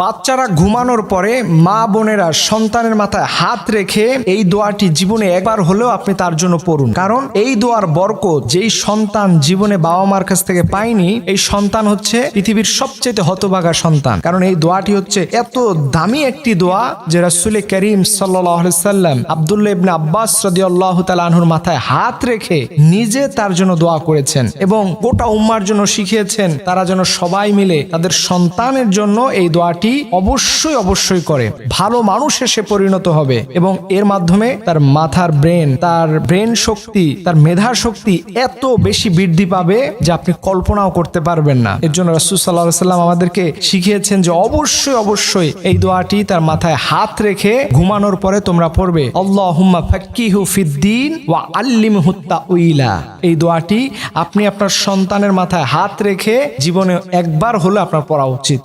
বাচ্চারা ঘুমানোর পরে মা বোনেরা সন্তানের মাথায় হাত রেখে এই দোয়াটি জীবনে একবার হলেও আপনি তার জন্য পড়ুন। কারণ এই দোয়ার বরকত যেই সন্তান জীবনে বাবা মার কাছ থেকে পায়নি, এই সন্তান হচ্ছে পৃথিবীর সবচেয়ে হতভাগা সন্তান। কারণ এই দোয়াটি হচ্ছে এত দামি একটি দোয়া যে রাসূল করিম সাল্লাল্লাহু আলাইহি সাল্লাম আব্দুল্লাহ ইবনে আব্বাস রাদিয়াল্লাহু তাআলা আনহুর মাথায় হাত রেখে নিজে তার জন্য দোয়া করেছেন এবং গোটা উম্মার জন্য শিখিয়েছেন তারা যেন সবাই মিলে তাদের সন্তানের জন্য এই দোয়াটি অবশ্যই করে। ভালো মানুষে সে পরিণত হবে এবং এর মাধ্যমে তার মাথার তার ব্রেন শক্তি, তার মেধা শক্তি এত বেশি বৃদ্ধি পাবে যে আপনি কল্পনাও করতে পারবেন না। এর জন্য রাসূল সাল্লাল্লাহু আলাইহি সাল্লাম আমাদেরকে শিখিয়েছেন যে অবশ্যই এই দোয়াটি তার মাথায় হাত রেখে ঘুমানোর পরে তোমরা পড়বে, আল্লাহুম্মা ফাক্কিহু ফিদ্দীন ওয়া আল্লিমহু তাউইলা। এই দোয়াটি আপনি আপনার সন্তানের মাথায় হাত রেখে জীবনে একবার হলে আপনার পড়া উচিত।